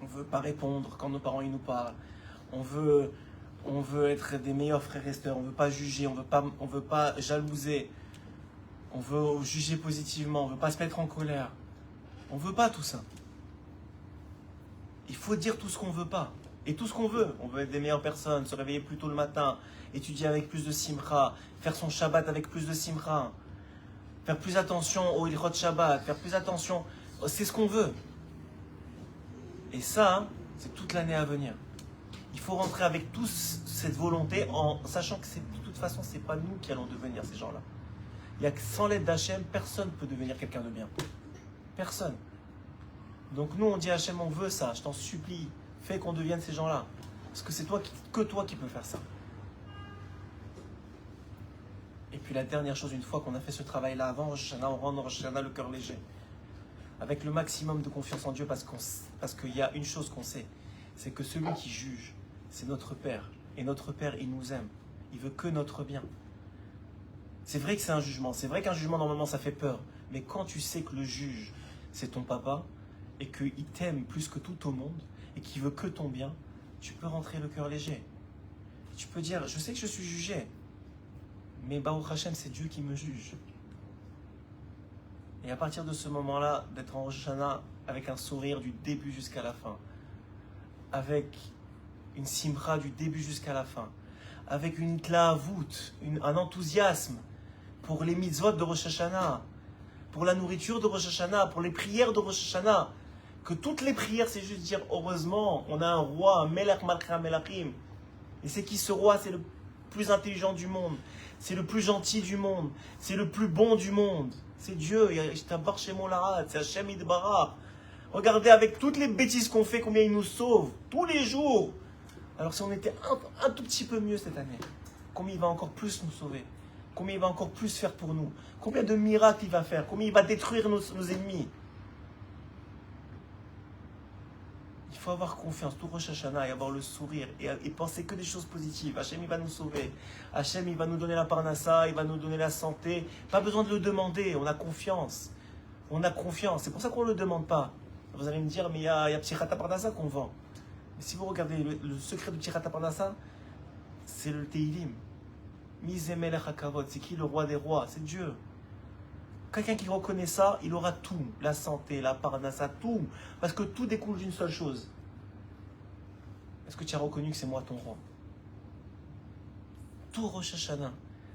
On ne veut pas répondre quand nos parents ils nous parlent. On veut être des meilleurs frères et sœurs. On ne veut pas juger, on ne veut pas jalouser. On veut juger positivement, on ne veut pas se mettre en colère. On ne veut pas tout ça. Il faut dire tout ce qu'on ne veut pas. Et tout ce qu'on veut. On veut être des meilleures personnes, se réveiller plus tôt le matin, étudier avec plus de simcha, faire son Shabbat avec plus de simcha, faire plus attention au Ilchot Shabbat, faire plus attention. C'est ce qu'on veut. Et ça, c'est toute l'année à venir. Il faut rentrer avec tous cette volonté en sachant que de toute façon, ce n'est pas nous qui allons devenir ces gens-là. Il y a que sans l'aide d'Hachem, personne ne peut devenir quelqu'un de bien. Personne. Donc nous, on dit à Hachem, on veut ça, je t'en supplie, fais qu'on devienne ces gens-là. Parce que c'est que toi qui peux faire ça. Et puis la dernière chose, une fois qu'on a fait ce travail-là avant Rosh Hashanah, on rentre dans Rosh Hashanah le cœur léger. Avec le maximum de confiance en Dieu, parce qu'il y a une chose qu'on sait, c'est que celui qui juge, c'est notre Père. Et notre Père, il nous aime. Il veut que notre bien. C'est vrai que c'est un jugement. C'est vrai qu'un jugement, normalement, ça fait peur. Mais quand tu sais que le juge, c'est ton papa, et qu'il t'aime plus que tout au monde, et qu'il veut que ton bien, tu peux rentrer le cœur léger. Tu peux dire, je sais que je suis jugé, mais Baruch Hashem, c'est Dieu qui me juge. Et à partir de ce moment-là, d'être en Rosh Hashanah avec un sourire du début jusqu'à la fin, avec une simra du début jusqu'à la fin, avec une tlaavout, un enthousiasme pour les mitzvot de Rosh Hashanah, pour la nourriture de Rosh Hashanah, pour les prières de Rosh Hashanah, que toutes les prières, c'est juste dire heureusement, on a un roi, un Melech Malchei Melachim. Et c'est qui ce roi? C'est le plus intelligent du monde, c'est le plus gentil du monde, c'est le plus bon du monde. C'est Dieu, c'est Hachem Yitbarach. Regardez avec toutes les bêtises qu'on fait, combien il nous sauve, tous les jours. Alors si on était un tout petit peu mieux cette année, combien il va encore plus nous sauver, combien il va encore plus faire pour nous, combien de miracles il va faire, combien il va détruire nos ennemis. Il faut avoir confiance, tout Rosh Hashanah, et avoir le sourire, et penser que des choses positives. Hachem, il va nous sauver. Hachem, il va nous donner la parnassa, il va nous donner la santé. Pas besoin de le demander, on a confiance. On a confiance, c'est pour ça qu'on ne le demande pas. Vous allez me dire, mais il y a Ptichata Parnassa qu'on vend. Mais si vous regardez le secret de Ptichata Parnassa, c'est le Teilim. Mizemelech HaKavod, c'est qui le roi des rois? C'est Dieu. Quelqu'un qui reconnaît ça, il aura tout. La santé, la parnassa, tout. Parce que tout découle d'une seule chose. Est-ce que tu as reconnu que c'est moi ton roi? Tout Rosh Hashanah,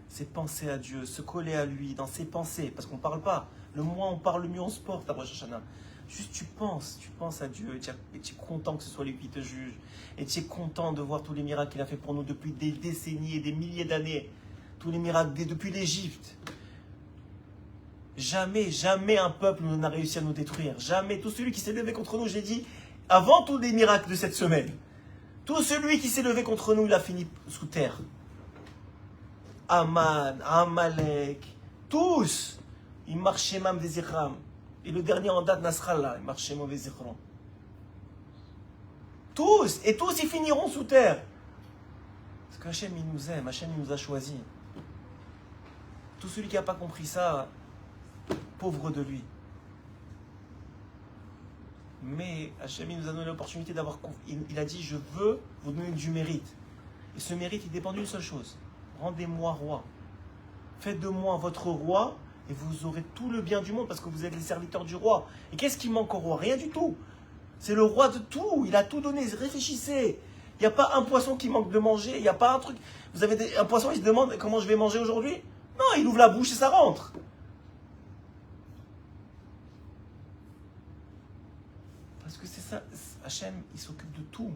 c'est penser à Dieu, se coller à lui dans ses pensées. Parce qu'on ne parle pas. Le moins on parle, le mieux on se porte à Rosh Hashanah. Juste tu penses à Dieu. Et tu es content que ce soit lui qui te juge. Et tu es content de voir tous les miracles qu'il a fait pour nous depuis des décennies et des milliers d'années. Tous les miracles depuis l'Égypte. Jamais un peuple n'a réussi à nous détruire. Jamais. Tout celui qui s'est levé contre nous, j'ai dit, avant tous les miracles de cette semaine, tout celui qui s'est levé contre nous, il a fini sous terre. Aman, Amalek, tous, ils marchaient même des Iram. Et le dernier en date, Nasrallah, ils marchaient mauvais Iram. Tous, et tous ils finiront sous terre. Parce qu'Hachem, il nous aime, Hachem, il nous a choisis. Tout celui qui n'a pas compris ça, pauvre de lui. Mais Hachem nous a donné l'opportunité d'avoir... Il a dit, je veux vous donner du mérite. Et ce mérite, il dépend d'une seule chose. Rendez-moi roi. Faites de moi votre roi et vous aurez tout le bien du monde parce que vous êtes les serviteurs du roi. Et qu'est-ce qui manque au roi? Rien du tout. C'est le roi de tout. Il a tout donné. Réfléchissez. Il n'y a pas un poisson qui manque de manger. Il n'y a pas un truc... Vous avez un poisson, il se demande comment je vais manger aujourd'hui? Non, il ouvre la bouche et ça rentre. Parce que c'est ça, Hachem, il s'occupe de tout,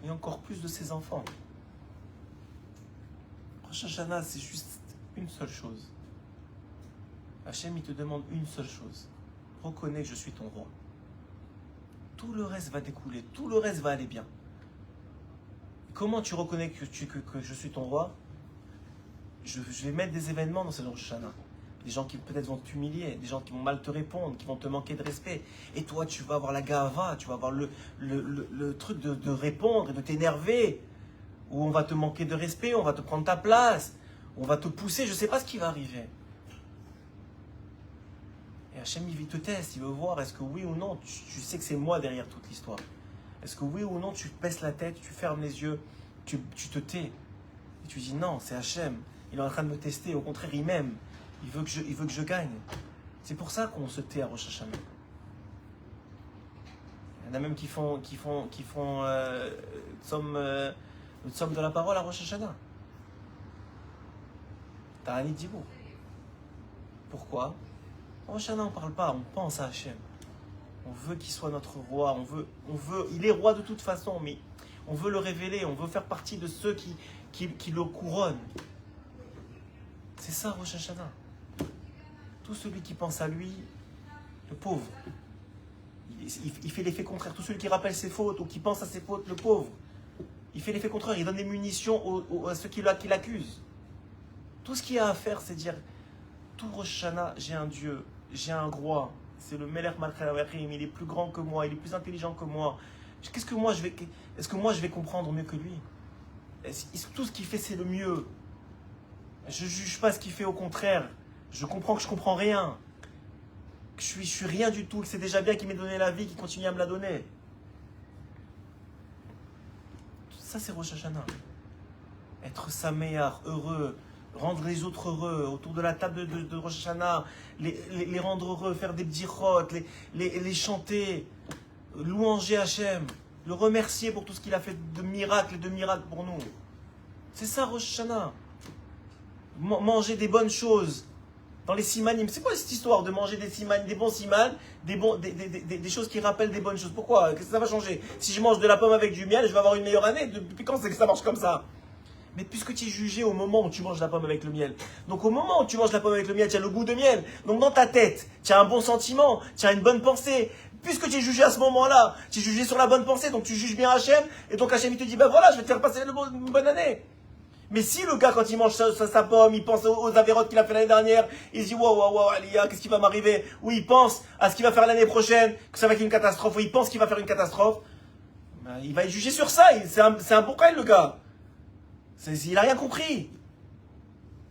et encore plus de ses enfants. Rosh Hashanah, c'est juste une seule chose. Hachem, il te demande une seule chose. Reconnais que je suis ton roi. Tout le reste va découler, tout le reste va aller bien. Comment tu reconnais que je suis ton roi? Je vais mettre des événements dans cette Rosh Hashanah. Des gens qui peut-être vont t'humilier, des gens qui vont mal te répondre, qui vont te manquer de respect. Et toi, tu vas avoir la gava, tu vas avoir le truc de répondre et de t'énerver. Ou on va te manquer de respect, on va te prendre ta place, on va te pousser, je ne sais pas ce qui va arriver. Et Hachem, il te teste, il veut voir, est-ce que oui ou non, tu sais que c'est moi derrière toute l'histoire. Est-ce que oui ou non, tu baisses la tête, tu fermes les yeux, tu te tais. Et tu dis non, c'est Hachem, il est en train de me tester, au contraire, il m'aime. Il veut que je gagne. C'est pour ça qu'on se tait à Rosh Hashanah. Il y en a même qui font le somme de la parole à Rosh Hashanah. Ta'anit Dibour. Pourquoi? Rosh Hashanah, on ne parle pas, on pense à Hachem. On veut qu'il soit notre roi. Il est roi de toute façon, mais on veut le révéler. On veut faire partie de ceux qui le couronnent. C'est ça Rosh Hashanah. Tout celui qui pense à lui, le pauvre, il fait l'effet contraire. Tout celui qui rappelle ses fautes ou qui pense à ses fautes, le pauvre, il fait l'effet contraire. Il donne des munitions à ceux qui l'accusent. Tout ce qu'il y a à faire, c'est dire, tout Rosh Hashanah, j'ai un Dieu, j'ai un roi. C'est le Melech Malchei Hameachim, il est plus grand que moi, il est plus intelligent que moi. Est-ce que moi je vais comprendre mieux que lui? Tout ce qu'il fait, c'est le mieux. Je ne juge pas ce qu'il fait, au contraire. Je comprends que je ne comprends rien. Que je suis rien du tout. Que c'est déjà bien qu'il m'ait donné la vie, qu'il continue à me la donner. Tout ça, c'est Rosh Hashanah. Être saméar, heureux. Rendre les autres heureux. Autour de la table de Rosh Hashanah. Les rendre heureux. Faire des bdichot. Les chanter. Louanger Hachem. Le remercier pour tout ce qu'il a fait de miracles et de miracles pour nous. C'est ça Rosh Hashanah. Manger des bonnes choses. Dans les simanim, c'est quoi cette histoire de manger des simanim, des bons simanim, des choses qui rappellent des bonnes choses? Pourquoi? Qu'est-ce que ça va changer? Si je mange de la pomme avec du miel, je vais avoir une meilleure année. Depuis quand c'est que ça marche comme ça? Mais puisque tu es jugé au moment où tu manges la pomme avec le miel. Donc au moment où tu manges la pomme avec le miel, tu as le goût de miel. Donc dans ta tête, tu as un bon sentiment, tu as une bonne pensée. Puisque tu es jugé à ce moment-là, tu es jugé sur la bonne pensée, donc tu juges bien Hachem. Et donc Hachem, il te dit, ben voilà, je vais te faire passer une bonne année. Mais si le gars, quand il mange sa pomme, il pense aux avérotes qu'il a fait l'année dernière, il se dit, waouh, Aliyah, qu'est-ce qui va m'arriver? Ou il pense à ce qu'il va faire l'année prochaine, que ça va être une catastrophe, ou il pense qu'il va faire une catastrophe. Ben, il va être jugé sur ça. C'est un bourreau, le gars. Il n'a rien compris.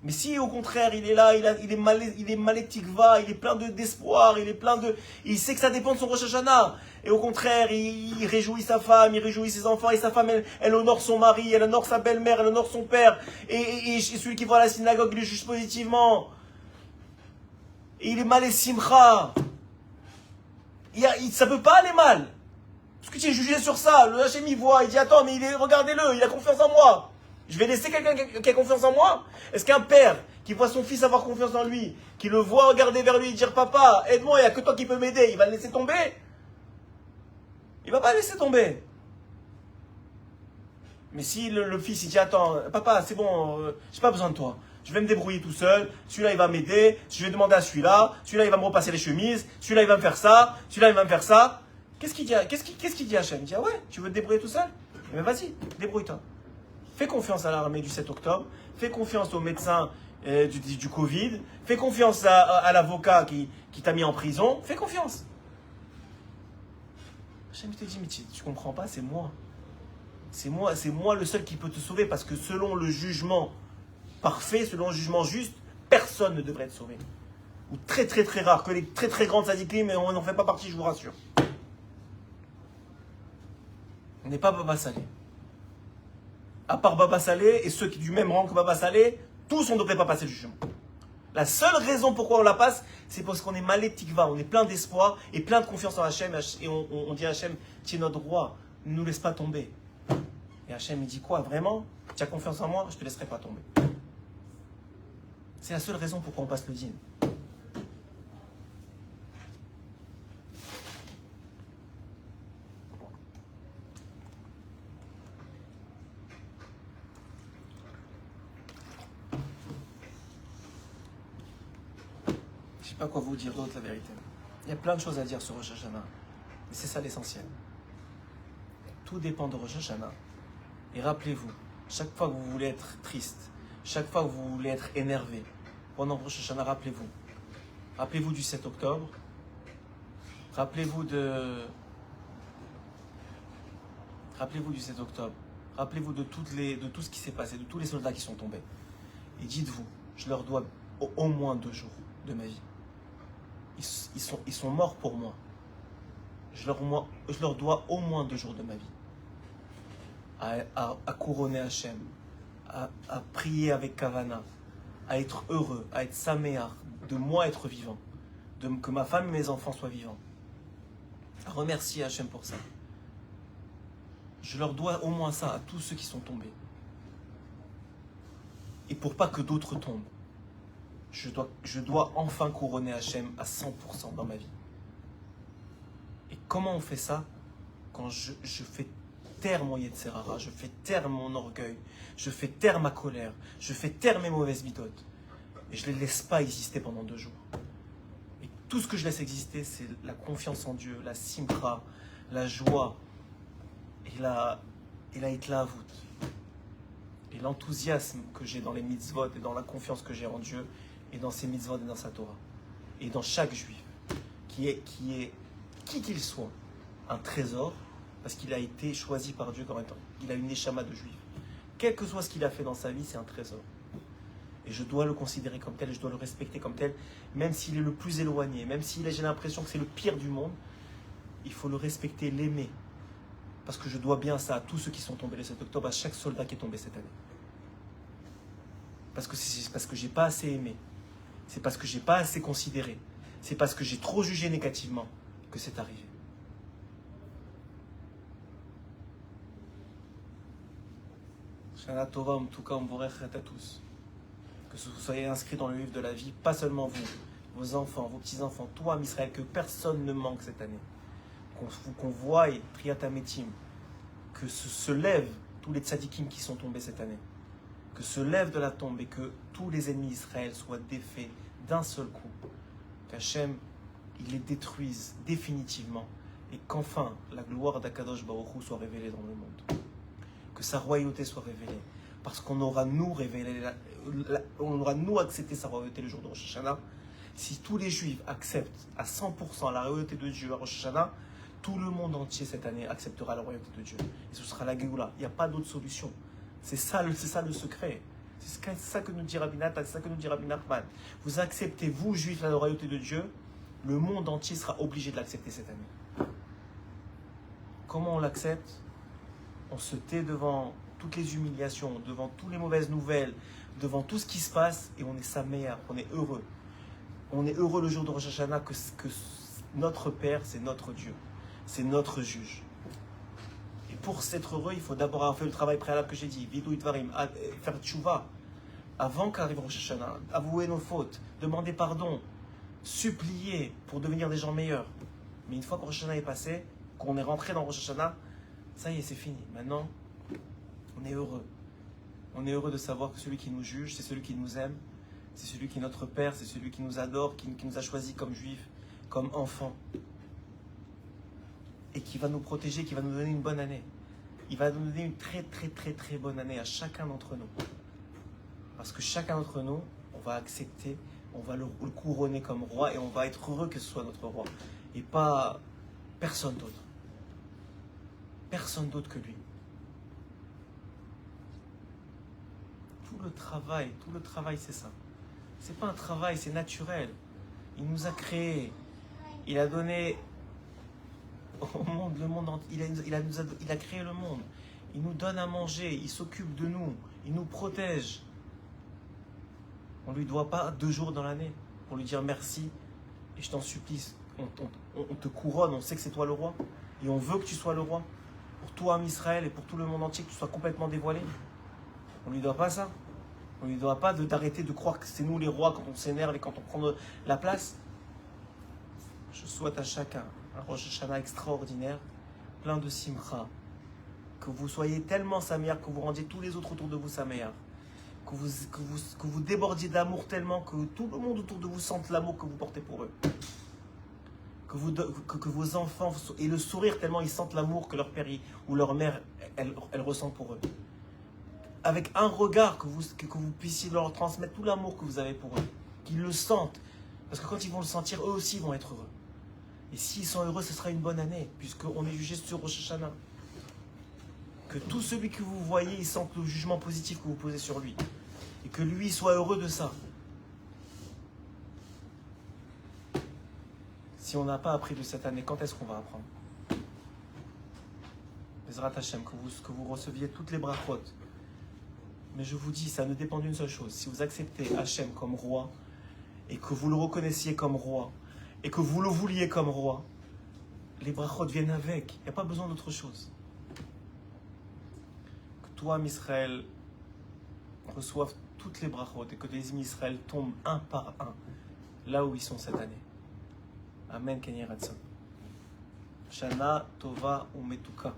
Mais si au contraire il est là, il est malétikva, il est plein d'espoir, il sait que ça dépend de son Rosh Hashanah. Et au contraire, il réjouit sa femme, il réjouit ses enfants, et sa femme, elle honore son mari, elle honore sa belle-mère, elle honore son père. Et celui qui va à la synagogue, il le juge positivement. Et il est mal et simcha. Ça peut pas aller mal. Parce que tu es jugé sur ça. Le Hachem il voit, il dit attends, mais regardez-le, il a confiance en moi. Je vais laisser quelqu'un qui a confiance en moi? Est-ce qu'un père qui voit son fils avoir confiance en lui, qui le voit regarder vers lui et dire papa, aide-moi, il n'y a que toi qui peux m'aider, il va le laisser tomber? Il va pas le laisser tomber. Mais si le fils il dit attends, papa, c'est bon, j'ai pas besoin de toi. Je vais me débrouiller tout seul, celui-là il va m'aider, je vais demander à celui-là il va me repasser les chemises, celui-là il va me faire ça, celui-là il va me faire ça. Qu'est-ce qu'il dit Hachem? Il dit ah ouais, tu veux te débrouiller tout seul? Mais vas-y, débrouille-toi. Fais confiance à l'armée du 7 octobre, fais confiance aux médecins du Covid, fais confiance à l'avocat qui t'a mis en prison, fais confiance. Hachem te dit mais tu comprends pas, c'est moi. C'est moi le seul qui peut te sauver parce que selon le jugement parfait, selon le jugement juste, personne ne devrait être sauvé. Ou très très très rare, que les très très grandes sadikim, mais on n'en fait pas partie, je vous rassure. On n'est pas Baba Salé. À part Baba Salé et ceux qui du même rang que Baba Salé, tous on ne devrait pas passer le jugement. La seule raison pourquoi on la passe, c'est parce qu'on est malé tikva, on est plein d'espoir et plein de confiance en Hachem et on dit à Hachem, tu es notre roi, ne nous laisse pas tomber. Et Hachem il dit quoi, vraiment? Tu as confiance en moi, je ne te laisserai pas tomber. C'est la seule raison pourquoi on passe le dîn. Je ne sais pas quoi vous dire d'autre, la vérité. Il y a plein de choses à dire sur Rosh Hashanah. Mais c'est ça l'essentiel. Tout dépend de Rosh Hashanah. Et rappelez-vous, chaque fois que vous voulez être triste, chaque fois que vous voulez être énervé, pendant Rosh Hashanah, rappelez-vous. Rappelez-vous du 7 octobre. Rappelez-vous du 7 octobre. Rappelez-vous de tout ce qui s'est passé, de tous les soldats qui sont tombés. Et dites-vous, je leur dois au moins 2 jours de ma vie. Ils sont morts pour moi. Je leur dois au moins 2 jours de ma vie. À couronner Hachem, à prier avec Kavana, à être heureux, à être saméar, de moi être vivant, que ma femme et mes enfants soient vivants. À remercier Hachem pour ça. Je leur dois au moins ça à tous ceux qui sont tombés. Et pour pas que d'autres tombent, je dois enfin couronner Hachem à 100% dans ma vie. Et comment on fait ça? Quand je fais taire mon Yetzerara, je fais taire mon orgueil, je fais taire ma colère, je fais taire mes mauvaises midotes. Et je ne les laisse pas exister pendant 2 jours. Et tout ce que je laisse exister, c'est la confiance en Dieu, la simcha, la joie et la hitlavut. Et l'enthousiasme que j'ai dans les mitzvot et dans la confiance que j'ai en Dieu et dans ses mitzvot et dans sa Torah. Et dans chaque juif, qui est qui qu'il soit, un trésor, parce qu'il a été choisi par Dieu comme étant. Il a une neshama de juif. Quel que soit ce qu'il a fait dans sa vie, c'est un trésor. Et je dois le considérer comme tel, et je dois le respecter comme tel, même s'il est le plus éloigné, même si j'ai l'impression que c'est le pire du monde, il faut le respecter, l'aimer. Parce que je dois bien ça à tous ceux qui sont tombés le 7 octobre, à chaque soldat qui est tombé cette année. Parce que c'est parce que j'ai pas assez aimé. C'est parce que j'ai pas assez considéré. C'est parce que j'ai trop jugé négativement que c'est arrivé. Shana Tova, en tout cas, on vous remercie à tous. Que vous soyez inscrits dans le livre de la vie, pas seulement vous, vos enfants, vos petits-enfants, toi, Israël, que personne ne manque cette année. Qu'on voie Triatametim, que se lèvent tous les tzadikim qui sont tombés cette année, que se lèvent de la tombe et que tous les ennemis d'Israël soient défaits d'un seul coup, qu'Hachem, il les détruise définitivement et qu'enfin la gloire d'Akadosh Baruch Hu soit révélée dans le monde, que sa royauté soit révélée, parce qu'on aura nous révélé, on aura nous accepté sa royauté le jour de Rosh Hashanah. Si tous les Juifs acceptent à 100% la royauté de Dieu à Rosh Hashanah, tout le monde entier cette année acceptera la royauté de Dieu. Et ce sera la Géoula. Il n'y a pas d'autre solution. C'est ça le secret. C'est ça que nous dit Rabbi Nathan, c'est ça que nous dit Rabbi Nachman. Vous acceptez, vous, juifs, la royauté de Dieu, le monde entier sera obligé de l'accepter cette année. Comment on l'accepte? On se tait devant toutes les humiliations, devant toutes les mauvaises nouvelles, devant tout ce qui se passe, et on est saméar, on est heureux. On est heureux le jour de Rosh Hashanah que notre Père, c'est notre Dieu, c'est notre juge. Et pour s'être heureux, il faut d'abord avoir fait le travail préalable que j'ai dit, Vidou Itvarim, faire tchouva, avant qu'arrive Rosh Hashanah, avouer nos fautes, demander pardon, supplier pour devenir des gens meilleurs. Mais une fois que Rosh Hashanah est passé, qu'on est rentré dans Rosh Hashanah, ça y est, c'est fini. Maintenant, on est heureux. On est heureux de savoir que celui qui nous juge, c'est celui qui nous aime, c'est celui qui est notre Père, c'est celui qui nous adore, qui nous a choisis comme juifs, comme enfants. Et qui va nous protéger, qui va nous donner une bonne année. Il va nous donner une très très très très bonne année à chacun d'entre nous. Parce que chacun d'entre nous, on va accepter, on va le couronner comme roi et on va être heureux que ce soit notre roi. Et pas personne d'autre. Personne d'autre que lui. Tout le travail c'est ça. C'est pas un travail, c'est naturel. Il nous a créés. Il a donné au monde, le monde entier. Il a créé le monde. Il nous donne à manger, il s'occupe de nous, il nous protège. On ne lui doit pas 2 jours dans l'année pour lui dire merci et je t'en supplie. On te couronne, on sait que c'est toi le roi et on veut que tu sois le roi. Pour toi, Israël, et pour tout le monde entier, que tu sois complètement dévoilé. On ne lui doit pas ça. On ne lui doit pas d'arrêter de croire que c'est nous les rois quand on s'énerve et quand on prend la place. Je souhaite à chacun un Rosh Hashanah extraordinaire, plein de simcha. Que vous soyez tellement saméar, que vous rendiez tous les autres autour de vous saméar. Que vous débordiez d'amour tellement que tout le monde autour de vous sente l'amour que vous portez pour eux. Que vos enfants aient le sourire tellement ils sentent l'amour que leur père ou leur mère, elle ressent pour eux. Avec un regard, que vous puissiez leur transmettre tout l'amour que vous avez pour eux. Qu'ils le sentent. Parce que quand ils vont le sentir, eux aussi vont être heureux. Et s'ils sont heureux, ce sera une bonne année, puisqu'on est jugé sur Rosh Hashanah. Que tout celui que vous voyez, il sente le jugement positif que vous posez sur lui. Et que lui soit heureux de ça. Si on n'a pas appris de cette année, quand est-ce qu'on va apprendre? Bezrat Hashem, que vous receviez toutes les brachot. Mais je vous dis, ça ne dépend d'une seule chose. Si vous acceptez Hashem comme roi, et que vous le reconnaissiez comme roi, et que vous le vouliez comme roi, les brachot viennent avec. Il n'y a pas besoin d'autre chose. Que toi, Israël, reçoive toutes les brachot, et que les Israël tombent un par un, là où ils sont cette année. Amen, Kenny Ratson. Shana Tova Umetuka.